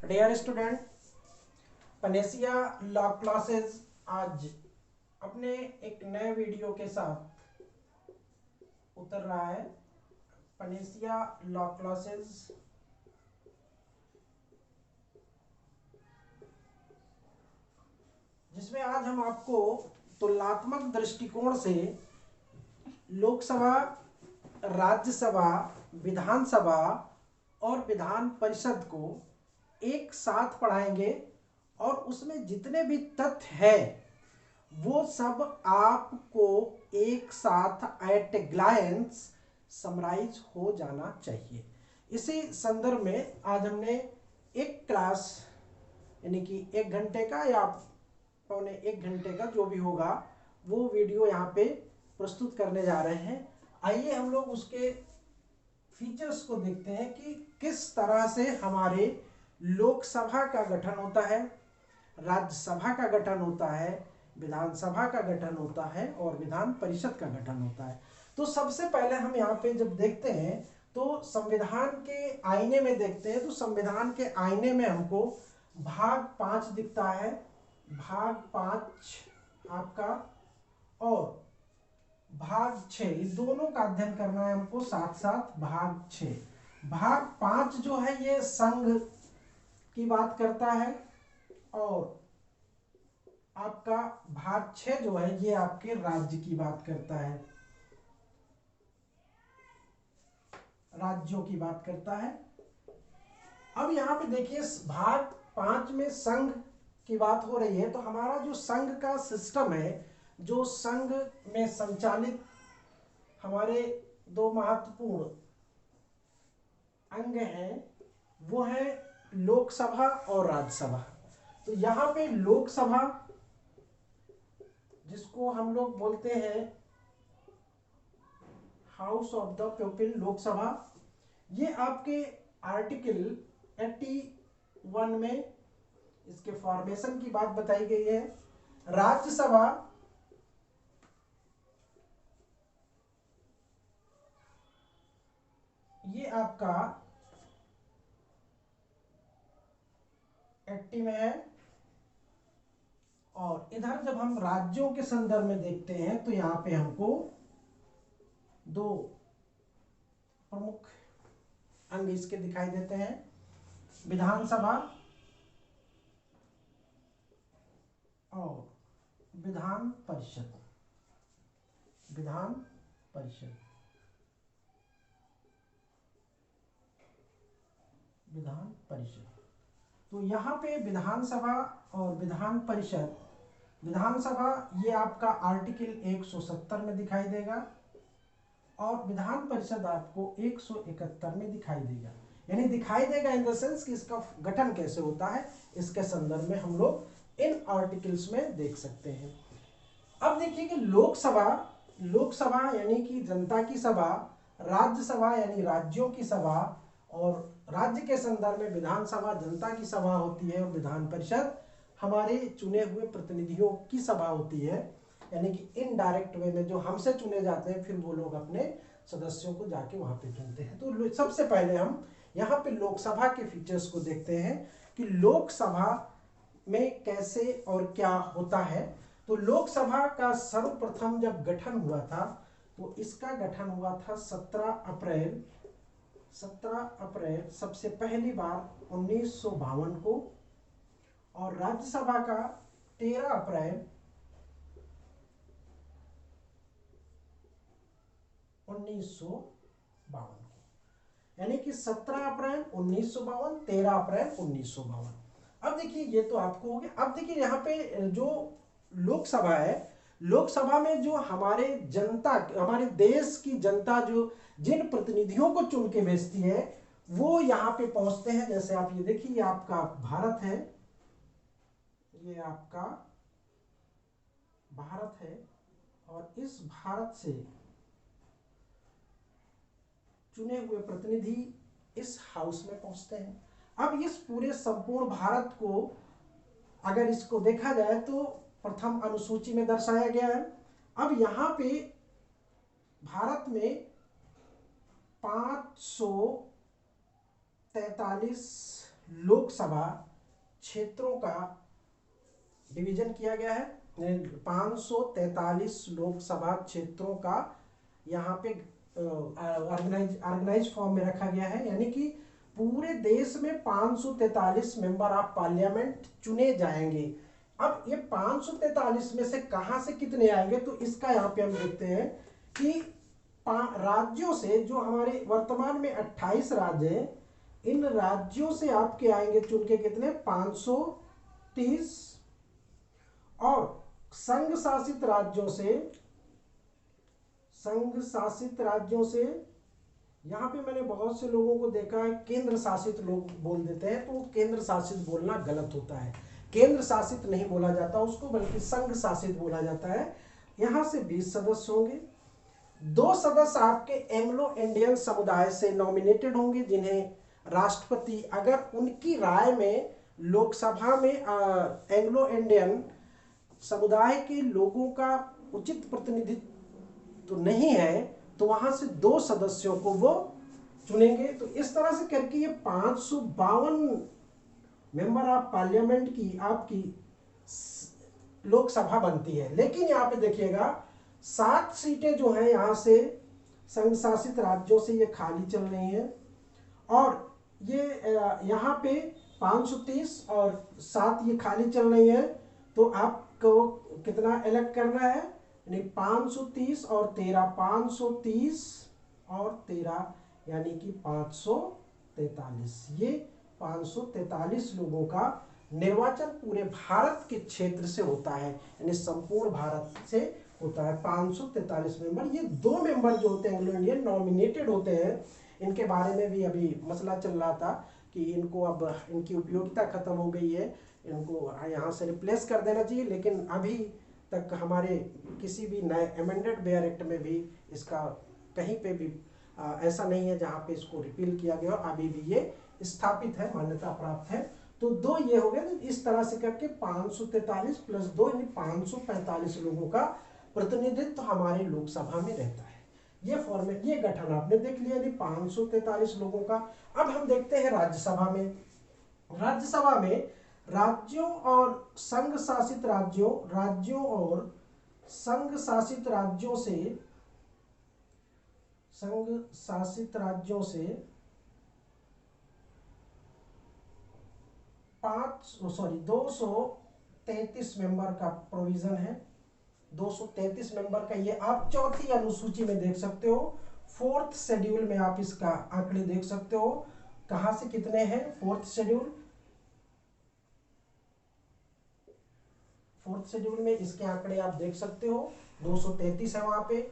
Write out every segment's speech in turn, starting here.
Dear student, panacea law classes आज अपने एक नए वीडियो के साथ उतर रहा है। पनेसिया लॉ क्लासेस जिसमें आज हम आपको तुलनात्मक दृष्टिकोण से लोकसभा, राज्यसभा, विधानसभा और विधान परिषद को एक साथ पढ़ाएंगे और उसमें जितने भी तथ्य हैं वो सब आपको एक साथ एट ग्लायंस समराइज हो जाना चाहिए। इसी संदर्भ में आज हमने एक क्लास यानी कि 1 घंटे का या पौने 1 घंटे का जो भी होगा वो वीडियो यहाँ पे प्रस्तुत करने जा रहे हैं। आइए हम लोग उसके फीचर्स को देखते हैं कि किस तरह से हमारे लोकसभा का गठन होता है, राज्यसभा का गठन होता है, विधानसभा का गठन होता है और विधान परिषद का गठन होता है। तो सबसे पहले हम यहाँ पे जब देखते हैं तो संविधान के आईने में देखते हैं, तो संविधान के आईने में हमको भाग 5 दिखता है, भाग 5 आपका, और भाग 6, ये दोनों का अध्ययन करना है हमको साथ साथ। भाग 6, भाग 5 जो है ये संघ की बात करता है और आपका भाग 6 जो है ये आपके राज्य की बात करता है, राज्यों की बात करता है। अब यहाँ पे देखिए भाग 5 में संघ की बात हो रही है, तो हमारा जो संघ का सिस्टम है, जो संघ में संचालित हमारे 2 महत्वपूर्ण अंग हैं वो है लोकसभा और राज्यसभा। तो यहाँ पे लोकसभा जिसको हम लोग बोलते हैं house of the people, Lok Sabha, ये आपके आर्टिकल 81 में इसके फॉर्मेशन की बात बताई गई है। राज्यसभा ये आपका 80 में है, और इधर जब हम राज्यों के संदर्भ में देखते हैं तो यहाँ पे हमको 2 प्रमुख अंग इसके दिखाई देते हैं, विधानसभा और विधान परिषद। विधान परिषद, विधान परिषद। तो यहाँ पे विधानसभा और विधान परिषद, विधानसभा ये आपका आर्टिकल 170 में दिखाई देगा और विधान परिषद आपको 171 में दिखाई देगा। यानी दिखाई देगा इन द सेंस कि इसका गठन कैसे होता है, इसके संदर्भ में हम लोग इन आर्टिकल्स में देख सकते हैं। अब देखिए कि लोकसभा, लोकसभा यानी कि जनता की सभा, राज्यसभा यानी राज्यों की सभा, और राज्य के संदर्भ में विधानसभा जनता की सभा होती है और विधान परिषद हमारे चुने हुए प्रतिनिधियों की सभा होती है। यानी कि इनडायरेक्ट वे में जो हमसे चुने जाते हैं फिर वो लोग अपने सदस्यों को जाके वहां पे चुनते हैं। तो सबसे पहले हम यहाँ पे लोकसभा के फीचर्स को देखते हैं कि लोकसभा में कैसे और क्या होता है। तो लोकसभा का सर्वप्रथम जब गठन हुआ था तो इसका गठन हुआ था 17 अप्रैल सबसे पहली बार 1952 को, और राज्यसभा का 13 अप्रैल 1952 को। यानी कि 17 अप्रैल 1952, 13 अप्रैल 1952। अब देखिए ये तो आपको हो गया। अब देखिए यहाँ पे जो लोकसभा है, लोकसभा में जो हमारे जनता, हमारे देश की जनता जो जिन प्रतिनिधियों को चुन के भेजती है वो यहाँ पे पहुंचते हैं। जैसे आप ये देखिए, ये आपका भारत है, ये आपका भारत है, और इस भारत से चुने हुए प्रतिनिधि इस हाउस में पहुंचते हैं। अब इस पूरे संपूर्ण भारत को अगर इसको देखा जाए तो प्रथम अनुसूची में दर्शाया गया है। अब यहाँ पे भारत में 543 लोकसभा क्षेत्रों का डिवीजन किया गया है। 543 लोकसभा क्षेत्रों का यहाँ पे ऑर्गेनाइज फॉर्म में रखा गया है, यानी कि पूरे देश में 543 मेंबर ऑफ पार्लियामेंट चुने जाएंगे। अब ये 543 में से कहां से कितने आएंगे, तो इसका यहाँ पे हम देखते हैं कि राज्यों से, जो हमारे वर्तमान में 28 राज्य हैं, इन राज्यों से आपके आएंगे चुन के कितने, 530, और संघ शासित राज्यों से यहाँ पे मैंने बहुत से लोगों को देखा है केंद्र शासित लोग बोल देते हैं, तो केंद्र शासित बोलना गलत होता है। केंद्र शासित नहीं बोला जाता उसको, बल्कि संघ शासित बोला जाता है। यहाँ से 20 सदस्य होंगे। 2 सदस्य आपके एंग्लो इंडियन समुदाय से नॉमिनेटेड होंगे, जिन्हें राष्ट्रपति, अगर उनकी राय में लोकसभा में एंग्लो इंडियन समुदाय के लोगों का उचित प्रतिनिधित्व तो नहीं है, तो वहां से 2 सदस्यों को वो चुनेंगे। तो इस तरह से करके ये 552 मेंबर ऑफ पार्लियामेंट की आपकी लोकसभा बनती है। लेकिन यहाँ पे देखिएगा 7 सीटें जो हैं यहाँ से संघ शासित राज्यों से ये खाली चल रही हैं, और ये यहाँ पे 530 और 7 ये खाली चल रही हैं। तो आपको कितना इलेक्ट करना है, यानी 530 और 13, 530 और 13 यानी कि 543। ये 543 लोगों का निर्वाचन पूरे भारत के क्षेत्र से होता है, यानी संपूर्ण भारत से होता है। 543 मेंबर, ये 2 मेंबर जो होते हैं एंग्लो इंडियन नॉमिनेटेड होते हैं। इनके बारे में भी अभी मसला चल रहा था कि इनको अब इनकी उपयोगिता खत्म हो गई है, इनको यहाँ से रिप्लेस कर देना चाहिए। लेकिन अभी तक हमारे किसी भी नए अमेंडेड बेयर एक्ट में भी इसका कहीं पे भी ऐसा नहीं है जहाँ पे इसको रिपील किया गया। अभी भी ये स्थापित है, मान्यता प्राप्त है। तो 2 ये हो गए। तो इस तरह से करके 543 प्लस 2 यानी 545 लोगों का प्रतिनिधित्व हमारे लोकसभा में रहता है। ये फॉर्मेट, ये गठन आपने देख लिया, यदि 543 लोगों का। अब हम देखते हैं राज्यसभा में। राज्यसभा में राज्यों और संघ शासित राज्यों से 233 मेंबर का प्रोविजन है। 233 मेंबर का, ये आप 4थी अनुसूची में देख सकते हो। 4th शेड्यूल में आप इसका आंकड़े देख सकते हो, कहां से कितने हैं। 4th शेड्यूल में इसके आंकड़े आप देख सकते हो, 233 है वहां पे।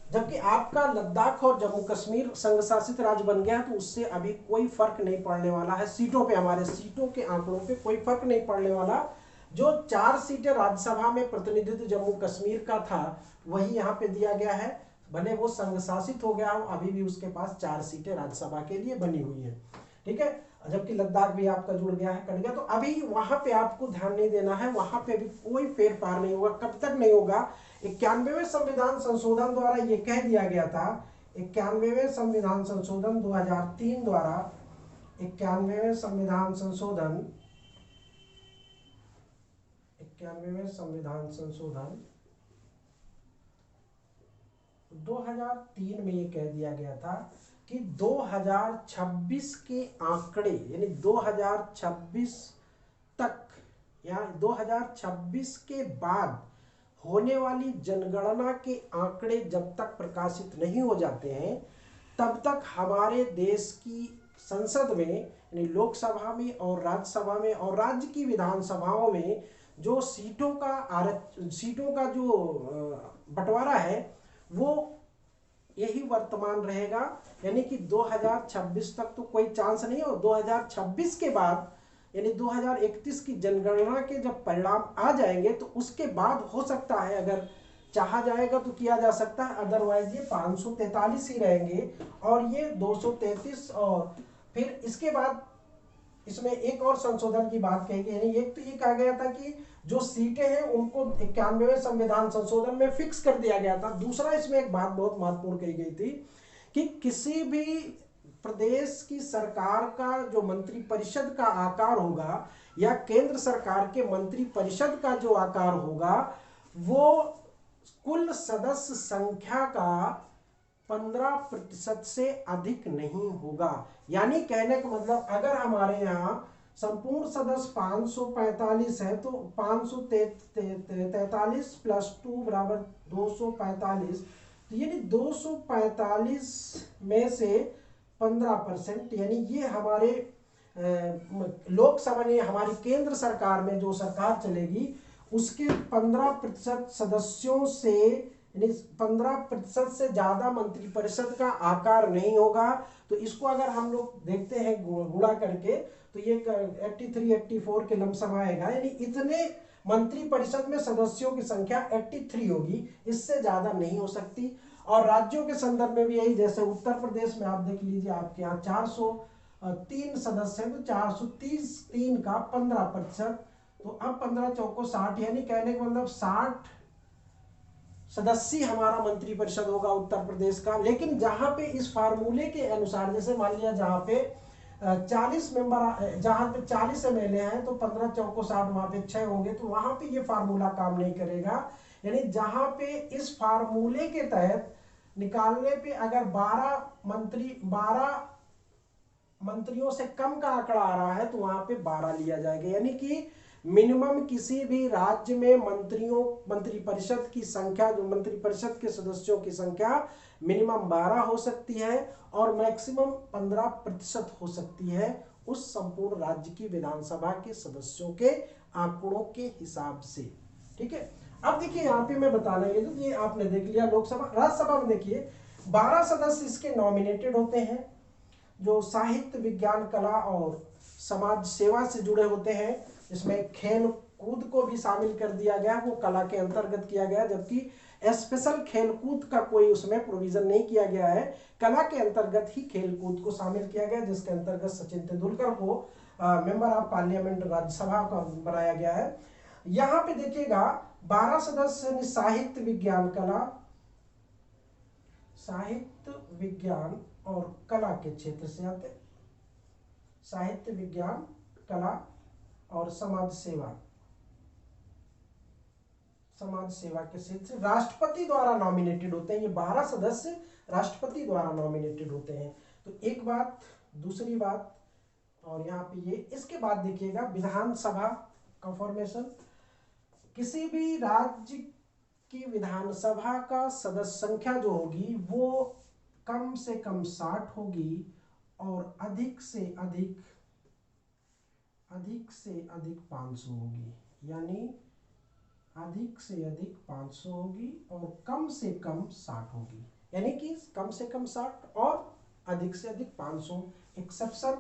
जबकि आपका लद्दाख और जम्मू कश्मीर संघ शासित राज्य बन गया, तो उससे अभी कोई फर्क नहीं पड़ने वाला है सीटों पे, हमारे सीटों के आंकड़ों पे कोई फर्क नहीं पड़ने वाला। जो 4 सीटें राज्यसभा में प्रतिनिधित्व जम्मू कश्मीर का था, वही यहाँ पे दिया गया है। भले वो संघ शासित हो गया हो, अभी भी उसके पास 4 सीटें राज्यसभा के लिए बनी हुई है, ठीक है। जबकि लद्दाख भी आपका जुड़ गया है, कट गया। तो अभी वहां पे आपको ध्यान नहीं देना है, वहां पे भी कोई फेर फार नहीं होगा। कब तक नहीं होगा, 91वें संविधान संशोधन द्वारा ये कह दिया गया था, 91वें संविधान संशोधन 2003 द्वारा, 91वें संविधान संशोधन 2003 में ये कह दिया गया था कि 2026 के आंकड़े, यानी 2026 तक या 2026 के बाद होने वाली जनगणना के आंकड़े जब तक प्रकाशित नहीं हो जाते हैं, तब तक हमारे देश की संसद में, यानी लोकसभा में और राज्यसभा में और राज्य की विधानसभाओं में जो सीटों का जो बंटवारा है, वो यही वर्तमान रहेगा। यानी कि 2026 तक तो कोई चांस नहीं हो। 2026 के बाद, यानी 2031 की जनगणना के जब परिणाम आ जाएंगे, तो उसके बाद हो सकता है, अगर चाहा जाएगा तो किया जा सकता है, अदरवाइज ये 543 ही रहेंगे और ये 233। और फिर इसके बाद इसमें एक और संशोधन की बात कही गई, यानी एक तो ये कहा गया था कि जो सीटें हैं उनको 91वें संविधान संशोधन में फिक्स कर दिया गया था। दूसरा, इसमें एक बात बहुत महत्वपूर्ण कही गई थी कि किसी भी प्रदेश की सरकार का जो मंत्रिपरिषद का आकार होगा या केंद्र सरकार के मंत्रिपरिषद का जो आकार होगा वो कुल सदस्य संख्या का 15% से अधिक नहीं होगा। यानी कहने का मतलब अगर हमारे यहाँ संपूर्ण सदस्य 545 है तो 543 प्लस 2 बराबर 245, तो यानी 245 में से 15%, यानी ये हमारे लोकसभा ने हमारी केंद्र सरकार में जो सरकार चलेगी उसके 15% सदस्यों से, यानी 15% से ज्यादा मंत्रिपरिषद का आकार नहीं होगा। तो इसको अगर हम लोग देखते हैं गुणा करके तो ये 83 84 के लमसम आएगा, यानी इतने मंत्रिपरिषद में सदस्यों की संख्या 83 होगी, इससे ज्यादा नहीं हो सकती। और राज्यों के संदर्भ में भी यही, जैसे उत्तर प्रदेश में आप देख लीजिए आपके यहाँ 403 सदस्य हैं, तो 433 का 15%, तो अब 15 चौको 60, यानी कहने का मतलब 60 सदस्य हमारा मंत्रिपरिषद होगा उत्तर प्रदेश का। लेकिन जहां पे इस फार्मूले के अनुसार, जैसे मान लिया जहां पे 40 मेंबर, जहां पे 40 एमएलए हैं तो 15 चौको 60, वहां पे 6 होंगे, तो वहां पे ये फार्मूला काम नहीं करेगा। यानी जहां पे इस फार्मूले के तहत निकालने पे अगर 12 मंत्रियों से कम का आंकड़ा आ रहा है तो वहां पे 12 लिया जाएगा। यानी कि मिनिमम किसी भी राज्य में मंत्रिपरिषद की संख्या, जो मंत्रिपरिषद के सदस्यों की संख्या मिनिमम 12 हो सकती है और मैक्सिमम 15% हो सकती है उस संपूर्ण राज्य की विधानसभा के सदस्यों के आंकड़ों के हिसाब से। ठीक है, अब देखिए यहाँ पे मैं बताना ये आपने देख लिया लोकसभा। राज्यसभा में देखिए 12 सदस्य इसके नॉमिनेटेड होते हैं, जो साहित्य, विज्ञान, कला और समाज सेवा से जुड़े होते हैं। इसमें खेल कूद को भी शामिल कर दिया गया, वो कला के अंतर्गत किया गया, जबकि स्पेशल खेल कूद का कोई उसमें प्रोविजन नहीं किया गया है। कला के अंतर्गत ही खेल कूद को शामिल किया गया, जिसके अंतर्गत सचिन तेंदुलकर को मेंबर ऑफ पार्लियामेंट राज्यसभा का बनाया गया है। यहाँ पे देखिएगा 12 सदस्य साहित्य, विज्ञान, कला, साहित्य, विज्ञान और कला के क्षेत्र से आते, साहित्य, विज्ञान, कला और समाज सेवा के क्षेत्र से राष्ट्रपति द्वारा नॉमिनेटेड होते हैं। ये 12 सदस्य राष्ट्रपति द्वारा नॉमिनेटेड होते हैं। तो एक बात, दूसरी बात, और यहाँ पे ये, इसके बाद देखिएगा विधानसभा का फॉर्मेशन। किसी भी राज्य की विधानसभा का सदस्य संख्या जो होगी वो कम से कम 60 होगी और अधिक से अधिक 500 होगी। यानी अधिक से अधिक 500 होगी और कम से कम 60 होगी। यानी कि कम से कम 60 और अधिक से अधिक 500। एक्सेप्शन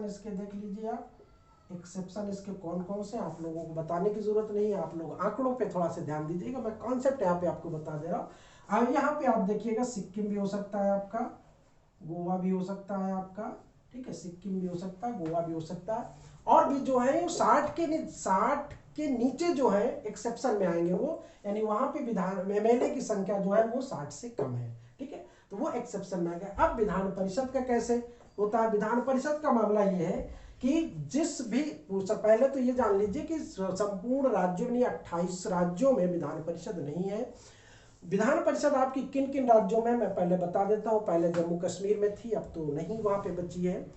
इसके देख लीजिए आप। एक्सेप्शन इसके कौन कौन से, आप लोगों को बताने की जरूरत नहीं है, आप लोग आंकड़ों पे थोड़ा सा ध्यान दीजिएगा, मैं कॉन्सेप्ट यहाँ पे आपको बता दे रहा हूँ। अब यहाँ पे आप देखिएगा सिक्किम भी हो सकता है आपका, गोवा भी हो सकता है आपका, ठीक है, सिक्किम भी हो सकता है, गोवा भी हो सकता है, और भी जो है 60 के नीचे जो है एक्सेप्शन में आएंगे वो, यानी वहां पे विधान एमएलए की संख्या जो है वो 60 से कम है। ठीक है, तो वो एक्सेप्शन में आ गया। अब विधान परिषद का कैसे होता है? विधान परिषद का मामला ये है कि जिस भी, पहले तो ये जान लीजिए कि संपूर्ण राज्यों में 28 राज्यों में विधान परिषद नहीं है। विधान परिषद आपकी किन किन राज्यों में, मैं पहले बता देता हूँ। पहले जम्मू कश्मीर में थी, अब तो नहीं, वहाँ पे बची है।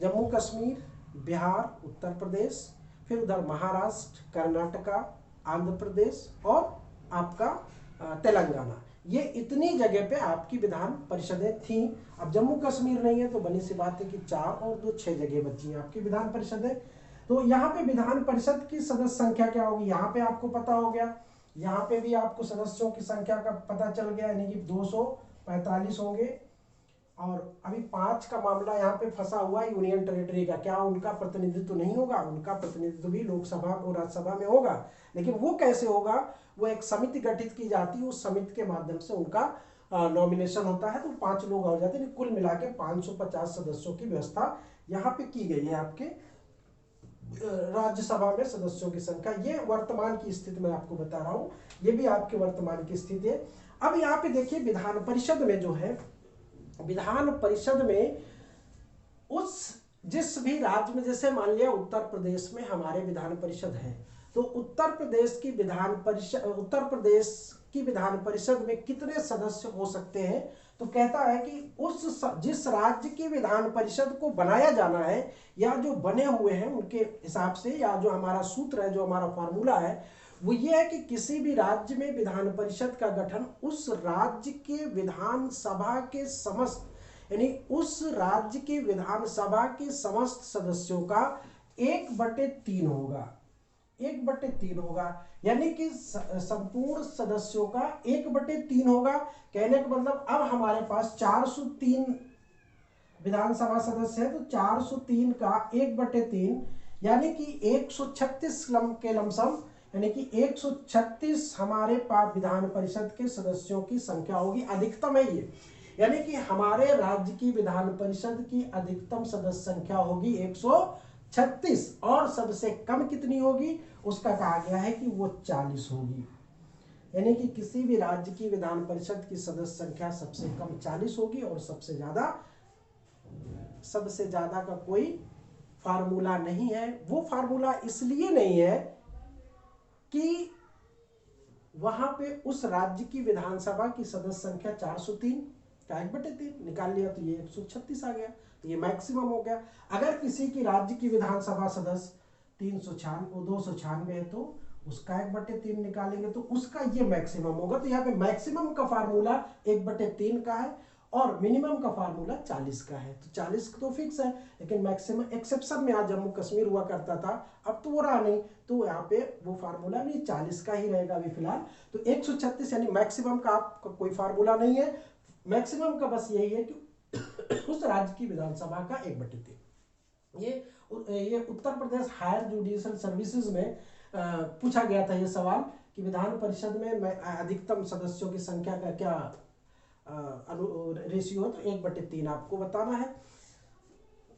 जम्मू कश्मीर, बिहार, उत्तर प्रदेश, फिर उधर महाराष्ट्र, कर्नाटका, आंध्र प्रदेश और आपका तेलंगाना। ये इतनी जगह पे आपकी विधान परिषदें थीं। अब जम्मू कश्मीर नहीं है तो बनी सी बात है कि 4 और 2 6 जगह बची हैं आपकी विधान परिषदें। तो यहाँ पे विधान परिषद की सदस्य संख्या क्या होगी, यहाँ पे आपको पता हो गया। यहाँ पे भी आपको सदस्यों की संख्या का पता चल गया, यानी कि 245 होंगे। और अभी 5 का मामला यहाँ पे फंसा हुआ है, यूनियन टेरिटरी का। क्या उनका प्रतिनिधित्व तो नहीं होगा? उनका प्रतिनिधित्व भी लोकसभा और राज्यसभा में होगा, लेकिन वो कैसे होगा? वो एक समिति गठित की जाती है, उस समिति के माध्यम से उनका नॉमिनेशन होता है, तो 5 लोग हो जाते हैं। कुल मिला के 550 सदस्यों की व्यवस्था यहाँ पे की गई है आपके राज्यसभा में सदस्यों की संख्या। ये वर्तमान की स्थिति मैं आपको बता रहा हूँ, ये भी आपके वर्तमान की स्थिति है। अब यहाँ पे देखिए विधान परिषद में जो है विधान परिषद में उस जिस भी राज्य में, जैसे मान लिया उत्तर प्रदेश में हमारे विधान परिषद है, तो उत्तर प्रदेश की विधान परिषद में कितने सदस्य हो सकते हैं, तो कहता है कि जिस राज्य की विधान परिषद को बनाया जाना है या जो बने हुए हैं उनके हिसाब से, या जो हमारा सूत्र है, जो हमारा फॉर्मूला है, वो ये है कि किसी भी राज्य में विधान परिषद का गठन उस राज्य के विधानसभा के समस्त, यानी उस राज्य की विधानसभा के समस्त सदस्यों का 1/3 होगा। 1/3 होगा, यानी कि संपूर्ण सदस्यों का 1/3 होगा। कहने का मतलब अब हमारे पास 403 विधानसभा सदस्य है, तो 403 का 1/3 यानी कि 136 के लमसम, यानी कि 136 हमारे पास विधान परिषद के सदस्यों की संख्या होगी। अधिकतम है ये, यानी कि हमारे राज्य की विधान परिषद की अधिकतम सदस्य संख्या होगी 136, और सबसे कम कितनी होगी उसका कहा गया है कि वो 40 होगी। यानी कि किसी भी राज्य की विधान परिषद की सदस्य संख्या सबसे कम 40 होगी और सबसे ज्यादा का कोई फार्मूला नहीं है। वो फार्मूला इसलिए नहीं है कि वहां पे उस राज्य की विधानसभा की सदस्य संख्या 403 का 1/3 निकाल लिया तो ये 136 आ गया, तो ये मैक्सिमम हो गया। अगर किसी की राज्य की विधानसभा सदस्य 296 है तो उसका 1/3 निकालेंगे तो उसका ये मैक्सिमम होगा। तो यहाँ पे मैक्सिमम का फार्मूला 1/3 का है और मिनिमम का फार्मूला 40 का है। तो 40 तो फिक्स है, लेकिन मैक्सिमम एक्सेप्शन में आज जम्मू कश्मीर हुआ करता था, अब तो वो रहा नहीं, तो यहाँ पे वो फार्मूला नहीं 40 का ही रहेगा अभी फिलहाल। तो 136 यानी मैक्सिमम का आपका कोई फार्मूला नहीं है, मैक्सिमम का बस यही है कि उस राज्य की विधानसभा का 1/3। ये Uttar Pradesh higher judicial services में पूछा गया था ये सवाल कि विधान परिषद में अधिकतम सदस्यों की संख्या का क्या रेशियो है, तो 1/3 आपको बताना है।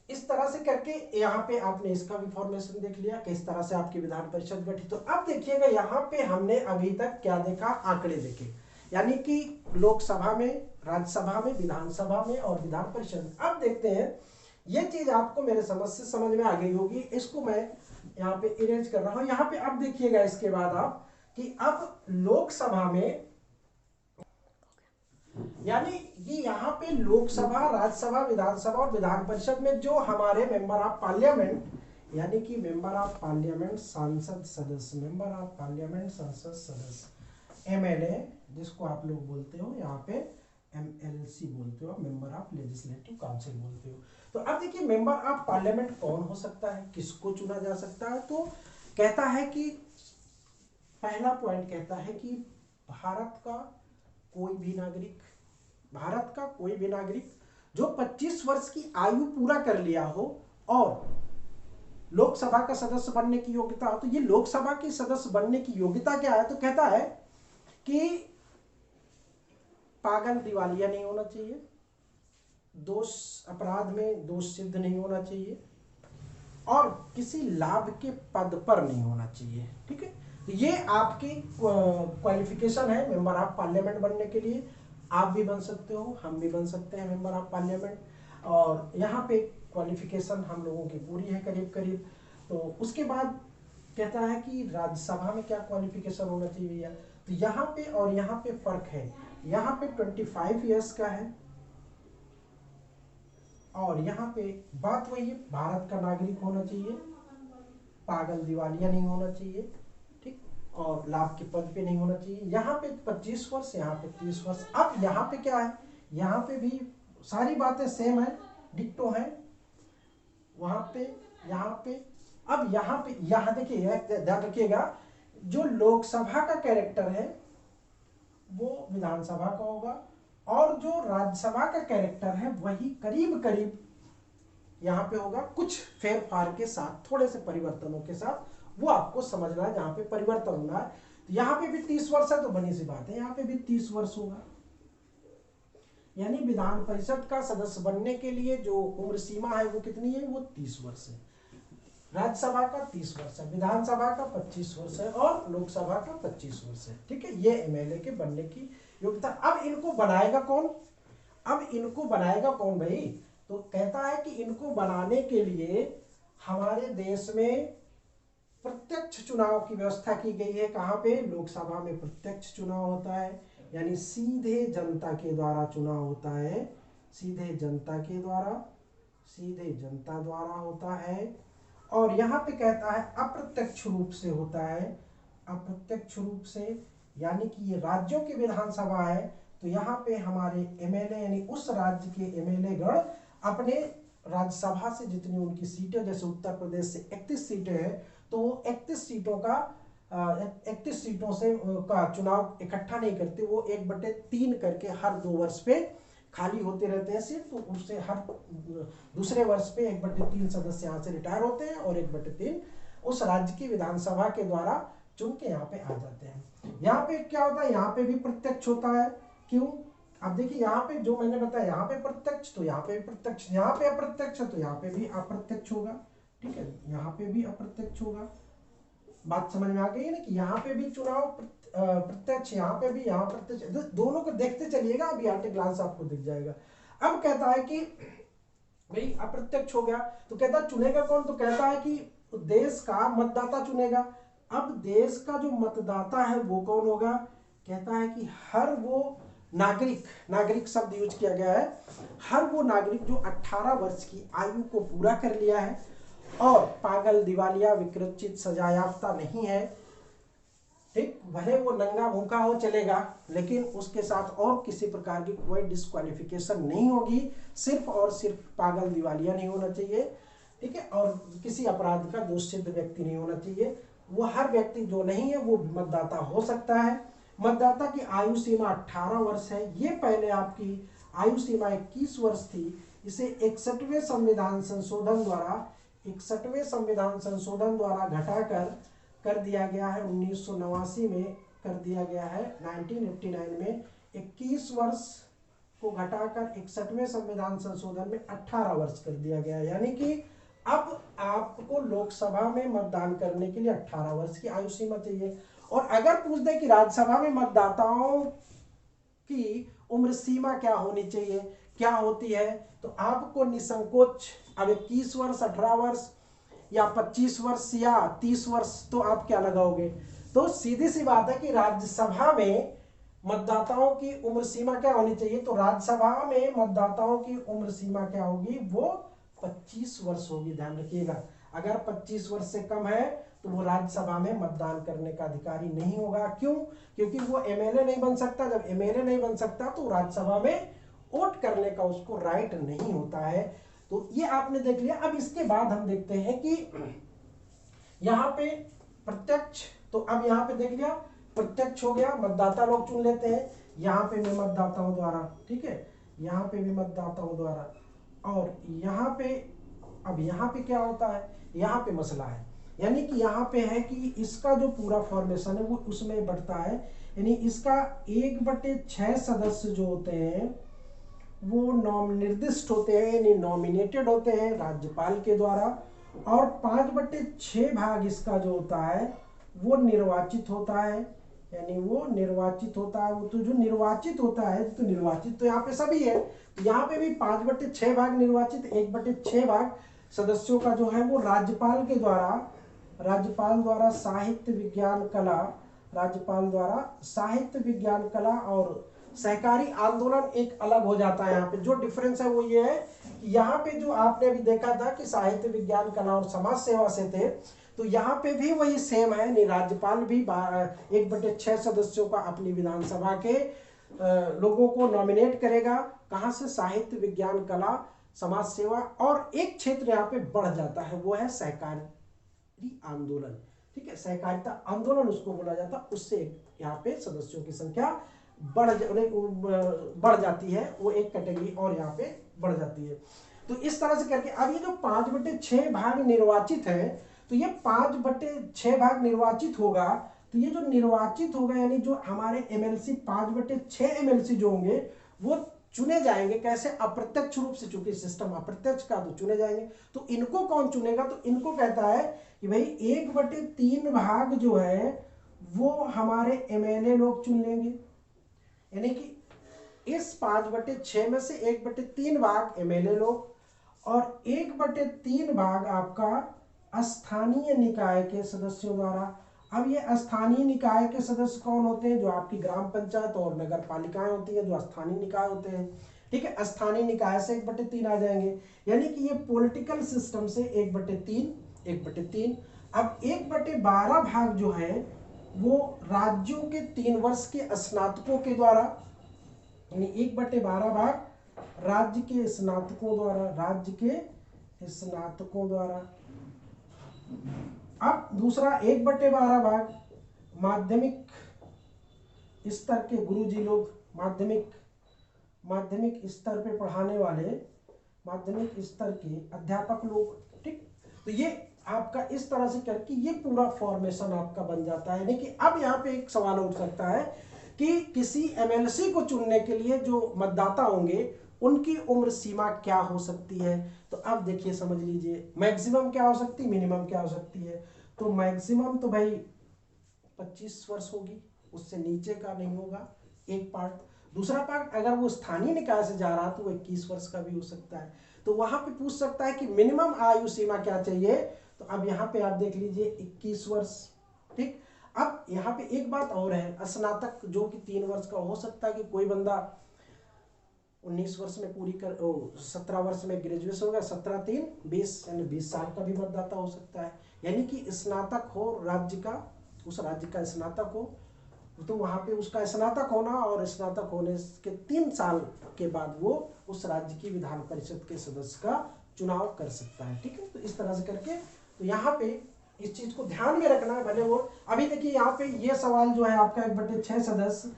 इस तरह से करके यहाँ पे आपने इसका भी फॉर्मेशन देख लिया, किस तरह से आपकी विधान परिषद गठित। तो अब देखिएगा यहाँ पे हमने अभी तक क्या देखा, आंकड़े देखे, यानी कि लोकसभा में, राज्यसभा में, विधानसभा में और विधान परिषद। अब देखते हैं, ये चीज आपको मेरे समझ में आ गई होगी, इसको मैं यहाँ पे इरेज कर रहा हूं। यहाँ पे अब देखिएगा इसके बाद आप कि अब लोकसभा में, यानी कि यहाँ पे लोकसभा, राज्यसभा, विधानसभा और विधान परिषद में जो हमारे मेंबर ऑफ पार्लियामेंट, यानी कि मेंबर ऑफ पार्लियामेंट सांसद सदस्य, मेंबर ऑफ पार्लियामेंट संसद सदस्य, एमएलए जिसको आप लोग बोलते हो, यहाँ पे एमएलसी बोलते हो, मेंबर ऑफ लेजिस्लेटिव काउंसिल बोलते हो। तो अब देखिए मेंबर ऑफ पार्लियामेंट कौन हो सकता है, किसको चुना जा सकता है। तो कहता है कि पहला पॉइंट कहता है कि भारत का कोई भी नागरिक जो 25 वर्ष की आयु पूरा कर लिया हो और लोकसभा का सदस्य बनने की योग्यता हो। तो ये लोकसभा के सदस्य बनने की योग्यता क्या है, तो कहता है कि पागल दिवालिया नहीं होना चाहिए, अपराध में दोष सिद्ध नहीं होना चाहिए और किसी लाभ के पद पर नहीं होना चाहिए। ठीक है, तो ये आपकी क्वालिफिकेशन है मेंबर ऑफ पार्लियामेंट बनने के लिए। आप भी बन सकते हो, हम भी बन सकते हैं मेंबर ऑफ पार्लियामेंट, और यहाँ पे क्वालिफिकेशन हम लोगों की पूरी है करीब करीब। तो उसके बाद कहता है कि राज्यसभा में क्या क्वालिफिकेशन होना चाहिए भैया, तो यहाँ पे और यहाँ पे फर्क है। यहाँ पे 25 इयर्स का है और यहाँ पे बात वही है, भारत का नागरिक होना चाहिए, पागल दिवालिया नहीं होना चाहिए, ठीक, और लाभ के पद पे नहीं होना चाहिए। यहाँ पे 25 वर्ष, यहाँ पे 30 वर्ष। अब यहाँ पे क्या है, यहाँ पे भी सारी बातें सेम है, डिक्टो है वहां पे, यहाँ पे। अब यहाँ पे, यहाँ देखिए ध्यान रखिएगा, जो लोकसभा का कैरेक्टर है वो विधानसभा का होगा और जो राज्यसभा का कैरेक्टर है वही करीब करीब यहाँ पे होगा, कुछ फेर फार के साथ, थोड़े से परिवर्तनों के साथ, वो आपको समझना है जहाँ पे परिवर्तन होना है। तो यहाँ पे भी 30 वर्ष है तो बनी सी बात है, यहाँ पे भी 30 वर्ष होगा। यानी विधान परिषद का सदस्य बनने के लिए जो उम्र सीमा है वो कितनी है, वो 30 वर्ष है। राज्यसभा का 30 वर्ष है, विधानसभा का 25 वर्ष है और लोकसभा का 25 वर्ष है। ठीक है, ये एमएलए के बनने की योग्यता। अब इनको बनाएगा कौन, अब इनको बनाएगा कौन भाई? तो कहता है कि इनको बनाने के लिए हमारे देश में प्रत्यक्ष चुनाव की व्यवस्था की गई है। कहाँ पे? लोकसभा में प्रत्यक्ष चुनाव होता है, यानी सीधे जनता के द्वारा चुनाव होता है, सीधे जनता के द्वारा, सीधे जनता द्वारा होता है। और यहाँ पे कहता है अप्रत्यक्ष रूप से होता है, अप्रत्यक्ष रूप से, यानी कि ये राज्यों की विधानसभा है, तो यहाँ पे हमारे एमएलए यानी उस राज्य के एमएलए गण अपने राज्यसभा से जितनी उनकी सीटें, जैसे उत्तर प्रदेश से 31 सीटें हैं, तो वो 31 सीटों का 31 सीटों से का चुनाव इकट्ठा नहीं करते, वो 1/3 करके हर 2 वर्ष पे खाली होते रहते हैं सीट, तो उससे हर दूसरे वर्ष पे 1/3 सदस्य यहाँ से रिटायर होते हैं और 1/3 उस राज्य की विधानसभा के द्वारा चुन के यहाँ पे आ जाते हैं। यहाँ पे क्या होता है? यहाँ पे भी प्रत्यक्ष होता है। क्यों? अब देखिए यहाँ पे जो मैंने बताया, यहाँ पे प्रत्यक्ष तो यहाँ पे भी प्रत्यक्ष, यहाँ पे अप्रत्यक्ष तो यहाँ पे भी अप्रत्यक्ष होगा। ठीक है, यहाँ पे भी अप्रत्यक्ष होगा। बात समझ में आ गई है ना कि यहाँ पे भी चुनाव प्रत्यक्ष, यहाँ पे भी, यहाँ प्रत्यक्ष, दोनों को देखते चलिएगा, अभी आटे ग्लांस आपको दिख जाएगा। अब कहता है कि भाई अप्रत्यक्ष हो गया, तो कहता है चुनेगा कौन? तो कहता है कि देश का मतदाता चुनेगा। अब देश का जो मतदाता है वो कौन होगा? कहता है कि हर वो नागरिक, नागरिक शब्द यूज किया गया है, हर वो नागरिक जो 18 वर्ष की आयु को पूरा कर लिया है और पागल, दिवालिया, विकृत, सजायाफ्ता नहीं है। ठीक, भले वो नंगा भूखा हो चलेगा, लेकिन उसके साथ और किसी प्रकार की कोई डिस्क्वालिफिकेशन नहीं होगी, सिर्फ और सिर्फ पागल, दिवालिया नहीं होना चाहिए। ठीक है, और किसी अपराध का दोषसिद्ध व्यक्ति नहीं होना चाहिए। वो हर व्यक्ति जो नहीं है वो मतदाता हो सकता है। मतदाता की आयु सीमा 18 वर्ष है। ये पहले आपकी आयु सीमा 21 वर्ष थी, इसे 61वें संविधान संशोधन द्वारा, 61वें संविधान संशोधन द्वारा घटाकर कर दिया गया है, 1989 में कर दिया गया है, 1989 में 21 वर्ष को घटाकर 61वें संविधान संशोधन में 18 वर्ष कर दिया गया है। यानी कि अब आपको लोकसभा में मतदान करने के लिए 18 वर्ष की आयु सीमा चाहिए। और अगर पूछ दे कि राज्यसभा में मतदाताओं की उम्र सीमा क्या होनी चाहिए, क्या होती है, तो आपको निसंकोच अब 21 वर्ष, 18 वर्ष या 25 वर्ष या 30 वर्ष, तो आप क्या लगाओगे? तो सीधी सी बात है कि राज्यसभा में मतदाताओं की उम्र सीमा क्या होनी चाहिए? तो राज्यसभा में मतदाताओं की उम्र सीमा क्या होगी? वो 25 वर्ष होगी। ध्यान रखिएगा, अगर 25 वर्ष से कम है तो वो राज्यसभा में मतदान करने का अधिकारी नहीं होगा। क्यों? क्योंकि वो एमएलए नहीं बन सकता। जब एमएलए नहीं बन सकता तो राज्यसभा में वोट करने का उसको राइट नहीं होता है। तो ये आपने देख लिया। अब इसके बाद हम देखते हैं कि यहाँ पे प्रत्यक्ष, तो अब यहाँ पे देख लिया प्रत्यक्ष हो गया, मतदाता लोग चुन लेते हैं। यहाँ पे भी मतदाताओं द्वारा, ठीक है, यहाँ पे भी मतदाताओं द्वारा। और यहाँ पे, अब यहाँ पे क्या होता है? यहाँ पे मसला है, यानी कि यहाँ पे है कि इसका जो पूरा फॉर्मेशन है वो उसमें बढ़ता है, यानी इसका 1/6 सदस्य जो होते हैं वो निर्दिष्ट होते हैं, यानी नॉमिनेटेड होते हैं राज्यपाल के द्वारा, और 5/6 भाग इसका जो होता है वो निर्वाचित होता है, यानी वो निर्वाचित होता है। वो तो जो निर्वाचित होता है, तो निर्वाचित तो यहाँ पे सभी है, तो यहाँ पे भी 5/6 भाग निर्वाचित, 1/6 भाग सदस्यों का जो है वो राज्यपाल के द्वारा, राज्यपाल द्वारा साहित्य विज्ञान कला, राज्यपाल द्वारा साहित्य विज्ञान कला और सहकारी आंदोलन एक अलग हो जाता है। यहाँ पे जो डिफरेंस है वो ये है कि यहाँ पे जो आपने अभी देखा था कि साहित्य विज्ञान कला और समाज सेवा से थे, तो यहाँ पे भी वही सेम है। राज्यपाल भी 1/6 सदस्यों का अपनी विधानसभा के लोगों को नॉमिनेट करेगा। कहाँ से? साहित्य विज्ञान कला, समाज सेवा, और एक क्षेत्र यहाँ पे बढ़ जाता है, वो है सहकारी आंदोलन। ठीक है, सहकारिता आंदोलन उसको बोला जाता है। उससे यहाँ पे सदस्यों की संख्या बढ़ जाती है, वो एक कैटेगरी और यहाँ पे बढ़ जाती है। तो इस तरह से करके अब ये जो 5/6 भाग निर्वाचित है, तो ये 5/6 भाग निर्वाचित होगा, तो ये जो निर्वाचित होगा यानी जो हमारे एमएलसी 5/6 एमएलसी जो होंगे वो चुने जाएंगे। कैसे? अप्रत्यक्ष रूप से, चूंकि सिस्टम अप्रत्यक्ष का, तो चुने जाएंगे। तो इनको कौन चुनेगा? तो इनको कहता है कि भाई 1/3 भाग जो है वो हमारे एमएलए लोग चुन लेंगे, यानी कि इस 5/6 में से 1/3 भाग एमएलए लोग और 1/3 भाग आपका स्थानीय निकाय के सदस्यों द्वारा। अब ये स्थानीय निकाय के सदस्य कौन होते हैं? जो आपकी ग्राम पंचायत और नगर पालिकाएं होती है, जो स्थानीय निकाय होते हैं। ठीक है, स्थानीय निकाय से 1/3 आ जाएंगे, यानी कि ये पॉलिटिकल सिस्टम से 1/3 1/3। अब 1/12 भाग जो है वो राज्यों के 3 वर्ष के स्नातकों के द्वारा, यानी 1/12 भाग राज्य के स्नातकों द्वारा, राज्य के स्नातकों द्वारा। अब दूसरा 1/12 भाग माध्यमिक स्तर के गुरुजी लोग, माध्यमिक स्तर पे पढ़ाने वाले, माध्यमिक स्तर के अध्यापक लोग। ठीक, तो ये आपका इस तरह से करके ये पूरा फॉर्मेशन आपका बन जाता है। यानी कि अब यहाँ पे एक सवाल उठ सकता है कि किसी एमएलसी को चुनने के लिए जो मतदाता होंगे उनकी उम्र सीमा क्या हो सकती है। तो अब देखिए, समझ लीजिए, मैक्सिमम क्या हो सकती है, मिनिमम क्या हो सकती है। तो मैक्सिमम तो भाई 25 वर्ष होगी, उससे नीचे का नहीं होगा, एक पार्ट। दूसरा पार्ट, अगर वो स्थानीय निकाय से जा रहा तो वो 21 वर्ष का भी हो सकता है। तो वहां पे पूछ सकता है कि मिनिमम आयु सीमा क्या चाहिए। तो अब यहाँ पे आप देख लीजिए 21 वर्ष। ठीक, अब यहाँ पे एक बात और है, स्नातक जो कि 3 वर्ष का हो सकता है कि कोई बंदा 19 वर्ष में पूरी कर 17 वर्ष में ग्रेजुएशन होगा, 17 3 20, यानी 20 साल का भी मतदाता हो सकता है। यानी कि स्नातक हो राज्य का, उस राज्य का स्नातक हो, तो वहाँ पे उसका स्नातक होना और स्नातक होने के 3 साल के बाद वो उस राज्य की विधान परिषद के सदस्य का चुनाव कर सकता है। ठीक है, तो इस तरह से करके, तो यहाँ पे इस चीज को ध्यान में रखना है। भले वो अभी देखिए यहाँ पे ये सवाल जो है आपका 1/6 सदस्य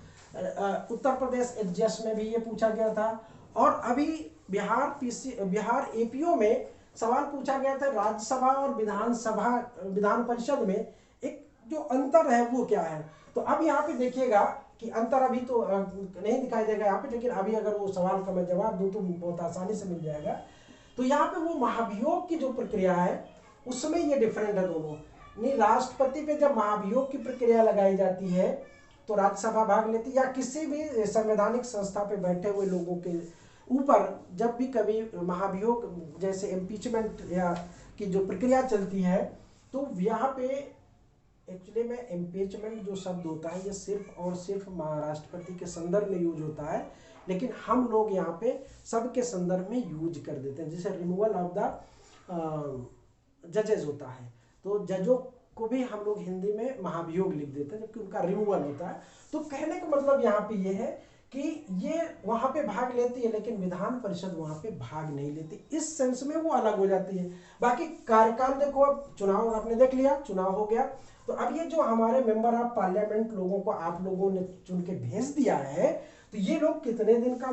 उत्तर प्रदेश एडजस्ट में भी ये पूछा गया था, और अभी बिहार एपीओ में सवाल पूछा गया था राज्यसभा और विधान परिषद में एक जो अंतर है वो क्या है। तो अब यहाँ पे देखिएगा कि अंतर अभी तो नहीं दिखाई देगा यहाँ पे, लेकिन अभी अगर वो सवाल का मैं जवाब दूं तो बहुत आसानी से मिल जाएगा। तो यहाँ पे वो महाभियोग की जो प्रक्रिया है उसमें ये डिफरेंट है दोनों। नहीं, राष्ट्रपति पे जब महाभियोग की प्रक्रिया लगाई जाती है तो राज्यसभा भाग लेती है, या किसी भी संवैधानिक संस्था पे बैठे हुए लोगों के ऊपर जब भी कभी महाभियोग जैसे इम्पीचमेंट या की जो प्रक्रिया चलती है, तो यहाँ पे एक्चुअली में इम्पीचमेंट जो शब्द होता है ये सिर्फ और सिर्फ राष्ट्रपति के संदर्भ में यूज होता है, लेकिन हम लोग यहाँ पे सबके संदर्भ में यूज कर देते हैं। जैसे रिमूवल ऑफ द जजेस होता है, तो जजों को भी हम लोग हिंदी में महाभियोग लिख देते हैं जबकि उनका रिमूवल होता है। तो कहने का मतलब यहाँ पे ये है कि ये वहां पे भाग लेती है लेकिन विधान परिषद वहां पे भाग नहीं लेती, इस सेंस में वो अलग हो जाती है। बाकी कार्यकाल देखो, अब चुनाव आपने देख लिया, चुनाव हो गया, तो अब ये जो हमारे मेंबर ऑफ पार्लियामेंट लोगों को आप लोगों ने चुन के भेज दिया है, तो ये लोग कितने दिन का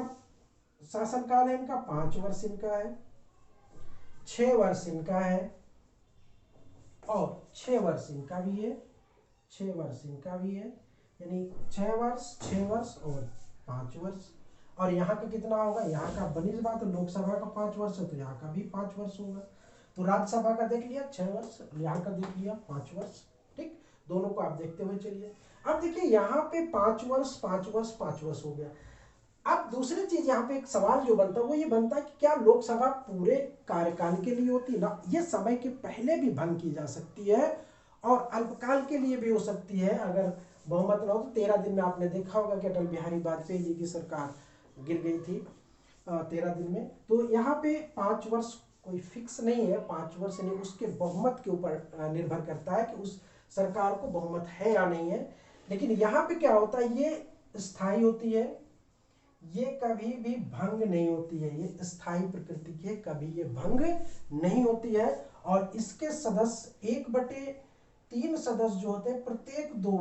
शासनकाल है इनका? 5 वर्ष इनका है, 6 वर्ष इनका है, और 6 वर्ष इनका भी है, 6 वर्ष इनका भी है, यानी 6 वर्ष और 5 वर्ष। और यहाँ का कितना होगा? यहाँ का बनीज बात, लोकसभा का 5 वर्ष है तो यहाँ का भी 5 वर्ष होगा। तो राज्यसभा का देख लिया 6 वर्ष, यहाँ का देख लिया 5 वर्ष। ठीक, दोनों को आप देखते हुए चलिए। अब देखिए यहाँ पे 5 वर्ष 5 वर्ष 5 वर्ष हो गया। अब दूसरी चीज यहाँ पे एक सवाल जो बनता है वो ये बनता है कि क्या लोकसभा पूरे कार्यकाल के लिए होती है? ना, ये समय के पहले भी भंग की जा सकती है और अल्पकाल के लिए भी हो सकती है। अगर बहुमत ना हो तो 13 दिन में आपने देखा होगा कि अटल बिहारी वाजपेयी जी की सरकार गिर गई थी 13 दिन में। तो यहाँ पे 5 वर्ष कोई फिक्स नहीं है, 5 वर्ष नहीं, उसके बहुमत के ऊपर निर्भर करता है कि उस सरकार को बहुमत है या नहीं है। लेकिन यहाँ पे क्या होता है, ये स्थायी होती है, ये कभी भी भंग नहीं होती है, ये स्थायी प्रकृति की है, कभी ये भंग नहीं होती है। और इसके सदस्य 1/3 सदस्य जो होते हैं प्रत्येक 2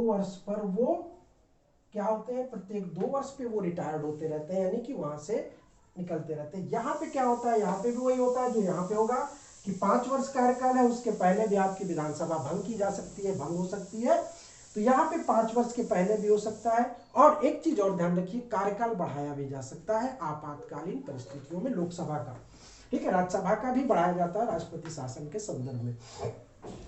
वर्ष पर वो क्या होते हैं, प्रत्येक 2 वर्ष पे वो रिटायर्ड होते रहते हैं, यानी कि वहां से निकलते रहते हैं। यहाँ पे क्या होता है, यहाँ पे भी वही होता है जो यहाँ पे होगा कि 5 वर्ष कार्यकाल है, उसके पहले भी आपकी विधानसभा भंग की जा सकती है, भंग हो सकती है। तो यहाँ पे 5 वर्ष के पहले भी हो सकता है। और एक चीज और ध्यान रखिए, कार्यकाल बढ़ाया भी जा सकता है आपातकालीन परिस्थितियों में, लोकसभा का। ठीक है, राज्यसभा का भी बढ़ाया जाता है राष्ट्रपति शासन के संदर्भ में,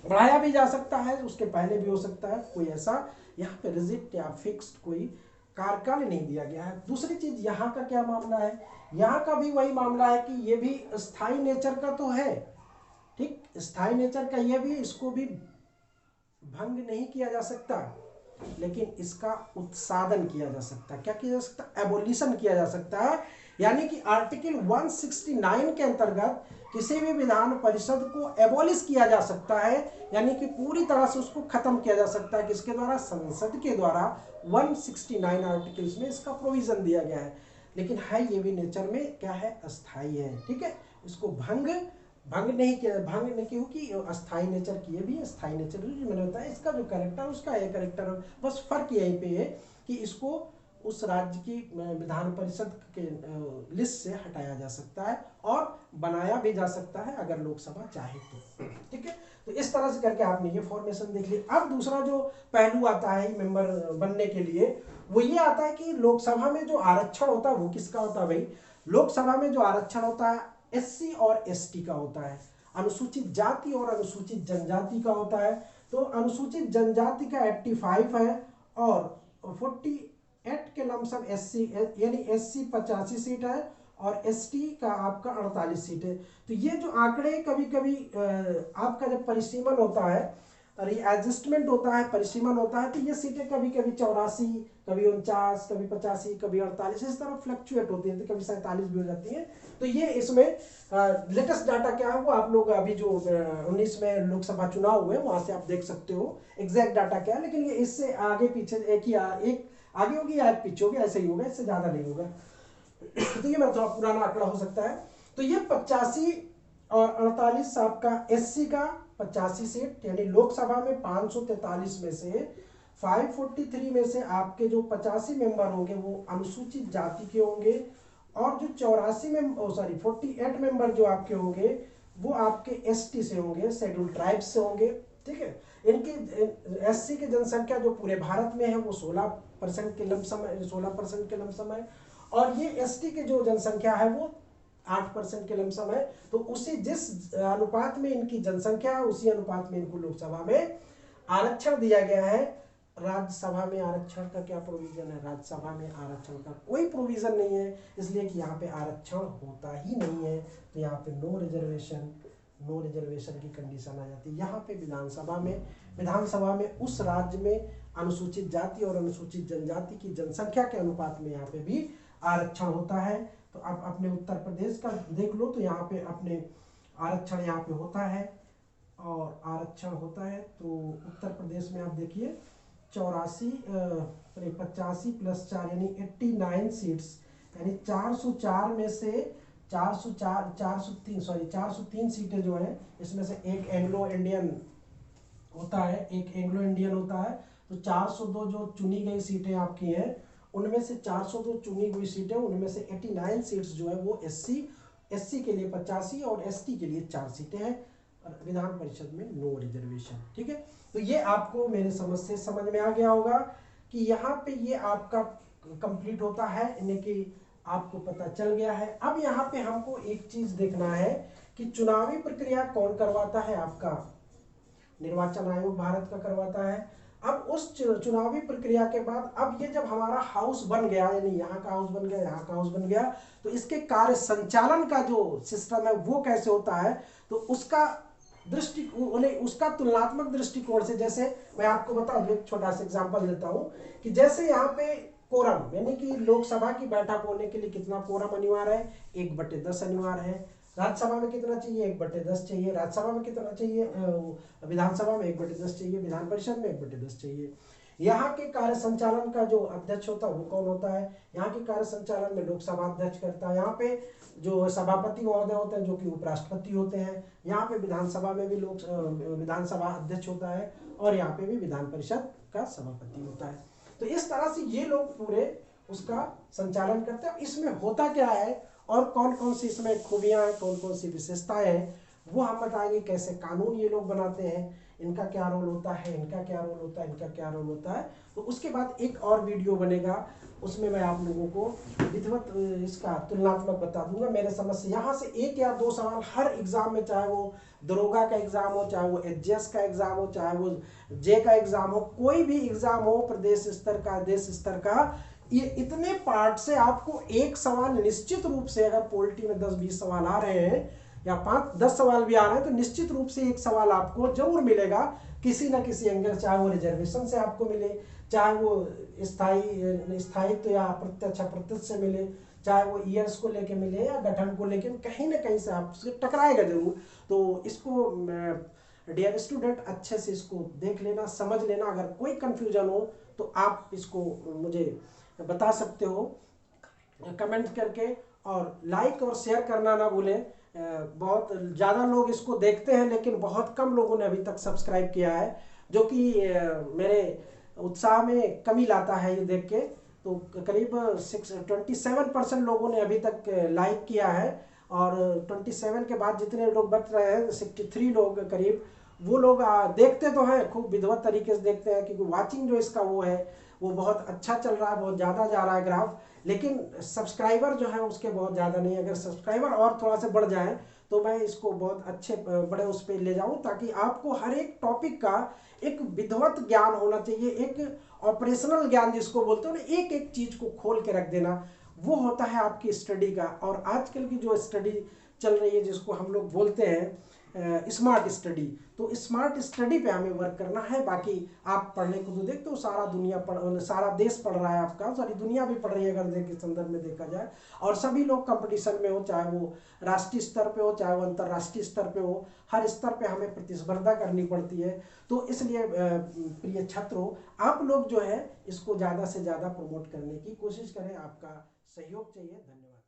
बढ़ाया भी जा सकता है, उसके पहले भी हो सकता है। कोई ऐसा यहाँ पे रिजिट या फिक्स्ड कोई कार्यकाल नहीं दिया गया है। दूसरी चीज यहाँ का क्या मामला है, यहाँ का भी वही मामला है कि ये भी स्थायी नेचर का तो है, ठीक, स्थायी नेचर का ये भी, इसको भी भंग नहीं किया जा सकता, लेकिन इसका उत्साधन किया जा सकता है। क्या किया जा सकता है, एबोलिशन किया जा सकता है। यानी कि आर्टिकल 169 के अंतर्गत किसी भी विधान परिषद को एबोलिश किया जा सकता है, यानी कि पूरी तरह से उसको खत्म किया जा सकता है। किसके द्वारा, संसद के द्वारा 169 आर्टिकल्स में इसका प्रोविजन दिया गया है। लेकिन है ये भी नेचर में क्या है, अस्थाई है, ठीक है। इसको भंग नहीं किया, भंग नहीं क्योंकि अस्थाई नेचर की है भी, अस्थाई नेचर जो मैंने बताया, इसका जो कैरेक्टर उसका ये कैरेक्टर, बस फर्क यहीं पे है कि इसको उस राज्य की विधान परिषद के लिस्ट से हटाया जा सकता है और बनाया भी जा सकता है अगर लोकसभा चाहे तो, ठीक है। तो इस तरह से करके आपने ये फॉर्मेशन देख ली। अब दूसरा जो पहलू आता है मेंबर बनने के लिए, वो ये आता है कि लोकसभा में जो आरक्षण होता है वो किसका होता है भाई। लोकसभा में जो आरक्षण होता है एससी और एसटी का होता है, अनुसूचित जाति और अनुसूचित जनजाति का होता है। तो अनुसूचित जनजाति का 85 है और 48 के लमसम एससी, यानी एससी 85 सीट है और एसटी का आपका 48 सीट है। तो ये जो आंकड़े कभी कभी आपका जब परिसीमन होता है, एडजस्टमेंट होता है, परिसीमन होता है, तो ये सीटें कभी कभी 84, कभी 49, कभी 85, कभी 48 इस तरह फ्लक्चुएट होती है, तो कभी 47 भी हो जाती है। तो ये इसमें लेटेस्ट डाटा क्या है वो आप लोग अभी जो 19 में लोकसभा चुनाव हुए वहां से आप देख सकते हो एग्जैक्ट डाटा क्या है। लेकिन ये इससे आगे पीछे एक आगे होगी या एक पीछे होगी, ऐसे ही होगा, इससे ज्यादा नहीं होगा। तो ये मेरा थोड़ा पुराना आंकड़ा हो सकता है। तो ये 85 और 48 आपका एससी का 85 सीट, यानी लोकसभा में 543 में से 543 में से आपके जो 85 मेंबर होंगे वो अनुसूचित जाति के होंगे और जो 48 मेंबर जो आपके होंगे वो आपके एसटी से होंगे, शेड्यूल ट्राइब्स से होंगे, ठीक है। इनकी एससी की जनसंख्या जो पूरे भारत में है वो 16% के लमसम है और ये एसटी की जो जनसंख्या है वो 8% के लमसम है। तो उसी जिस अनुपात में इनकी जनसंख्या है उसी अनुपात में इनको लोकसभा में आरक्षण दिया गया है। राज्यसभा में आरक्षण का क्या प्रोविजन है, राज्यसभा में आरक्षण का कोई प्रोविजन नहीं है, इसलिए कि यहाँ पे आरक्षण होता ही नहीं है। तो यहाँ पे नो रिजर्वेशन की कंडीशन आ जाती है। यहाँ पे विधानसभा में उस राज्य में अनुसूचित जाति और अनुसूचित जनजाति की जनसंख्या के अनुपात में यहाँ पे भी आरक्षण होता है। तो आप अपने उत्तर प्रदेश का देख लो, तो यहाँ पे अपने आरक्षण यहाँ पे होता है और आरक्षण होता है। तो उत्तर प्रदेश में आप देखिए 85 प्लस 4 यानी 89 सीट्स, यानी 404 में से 403 सीटें जो है इसमें से एक एंग्लो इंडियन होता है, तो 402 जो चुनी गई सीटें आपकी हैं उनमें से 402 चुनी हुई सीटें, उनमें से 89 सीट्स जो है वो एससी के लिए 85 और एसटी के लिए 4 सीटें हैं। विधान परिषद में नो रिजर्वेशन, ठीक है। तो ये आपको मेरे समझ में आ गया होगा कि यहाँ पे ये आपका कंप्लीट होता है, यानी कि आपको पता चल गया है। अब यहाँ पे हमको एक चीज देखना है कि चुनावी प्रक्रिया कौन करवाता है, आपका निर्वाचन आयोग भारत का करवाता है। अब उस चुनावी प्रक्रिया के बाद अब ये जब हमारा हाउस बन गया, यानी यहाँ का हाउस बन गया, यहाँ का हाउस बन गया, तो इसके कार्य संचालन का जो सिस्टम है वो कैसे होता है, तो उसका उसका तुलनात्मक दृष्टिकोण से, जैसे मैं आपको बताऊं, एक छोटा सा एग्जांपल देता हूं कि जैसे यहाँ पे कोरम, यानी कि लोकसभा की बैठक होने के लिए कितना कोरम अनिवार्य है, 1/10 अनिवार्य है। राज्यसभा में कितना चाहिए, 1/10 चाहिए। राज्यसभा में कितना चाहिए, विधानसभा में 1/10 चाहिए। विधान परिषद में 1/10 चाहिए। यहाँ के कार्य संचालन का जो अध्यक्ष होता है वो कौन होता है, यहाँ के कार्य संचालन में लोकसभा अध्यक्ष करता है। यहाँ पे जो सभापति महोदय होते हैं जो कि उपराष्ट्रपति होते हैं। यहाँ पे विधानसभा में भी विधानसभा अध्यक्ष होता है और यहाँ पे भी विधान परिषद का सभापति होता है। तो इस तरह से ये लोग पूरे उसका संचालन करते हैं। इसमें होता क्या है और कौन कौन सी इसमें खूबियां हैं, कौन कौन सी विशेषताएं हैं, वो हम बताएंगे। कैसे कानून ये लोग बनाते हैं, इनका क्या रोल होता है, इनका क्या रोल होता है, इनका क्या रोल होता है। तो उसके बाद एक और वीडियो बनेगा, उसमें मैं आप लोगों को विधिवत इसका तुलनात्मक बता दूंगा मेरे समझ से। यहाँ से 1 या 2 सवाल हर एग्जाम में, चाहे वो दरोगा का एग्जाम हो, चाहे वो एचजीएस का एग्जाम हो, चाहे वो जे का एग्जाम हो, कोई भी एग्जाम हो, प्रदेश स्तर का, देश स्तर का, ये इतने पार्ट से आपको एक सवाल निश्चित रूप से, अगर पोलिटी में 10-20 सवाल आ रहे हैं या 5-10 सवाल भी आ रहे हैं, तो निश्चित रूप से एक सवाल आपको जरूर मिलेगा किसी ना किसी एंगल, चाहे वो रिजर्वेशन से आपको मिले, चाहे वो स्थायित्व या अप्रत्यक्ष अप्रत्यक्ष से मिले, चाहे वो ईयर्स को लेके मिले या गठन को लेके, कहीं ना कहीं से आपसे टकराएगा जरूर। तो इसको डियर स्टूडेंट अच्छे से इसको देख लेना, समझ लेना। अगर कोई कंफ्यूजन हो तो आप इसको मुझे बता सकते हो कमेंट करके, और लाइक और शेयर करना ना भूलें। बहुत ज़्यादा लोग इसको देखते हैं लेकिन बहुत कम लोगों ने अभी तक सब्सक्राइब किया है, जो कि मेरे उत्साह में कमी लाता है ये देख के। तो करीब 27% लोगों ने अभी तक लाइक किया है, और 27 के बाद जितने लोग बच रहे हैं 63 लोग करीब, वो लोग देखते तो हैं, खूब विधिवत तरीके से देखते हैं, क्योंकि वाचिंग जो इसका वो है वो बहुत अच्छा चल रहा है, बहुत ज़्यादा जा रहा है ग्राफ। लेकिन सब्सक्राइबर जो है उसके बहुत ज़्यादा नहीं है। अगर सब्सक्राइबर और थोड़ा सा बढ़ जाए तो मैं इसको बहुत अच्छे बड़े उस पर ले जाऊं, ताकि आपको हर एक टॉपिक का एक विधिवत ज्ञान होना चाहिए, एक ऑपरेशनल ज्ञान जिसको बोलते हो ना, एक एक चीज़ को खोल के रख देना, वो होता है आपकी स्टडी का। और आजकल की जो स्टडी चल रही है जिसको हम लोग बोलते हैं स्मार्ट स्टडी, तो स्मार्ट स्टडी पे हमें वर्क करना है। बाकी आप पढ़ने को तो देखते हो, सारा दुनिया सारा देश पढ़ रहा है आपका, सारी दुनिया भी पढ़ रही है अगर के संदर्भ में देखा जाए, और सभी लोग कंपटीशन में हो, चाहे वो राष्ट्रीय स्तर पे हो चाहे वो अंतर्राष्ट्रीय स्तर पे हो, हर स्तर पे हमें प्रतिस्पर्धा करनी पड़ती है। तो इसलिए प्रिय छात्रों, आप लोग जो है इसको ज़्यादा से ज़्यादा प्रमोट करने की कोशिश करें, आपका सहयोग चाहिए। धन्यवाद।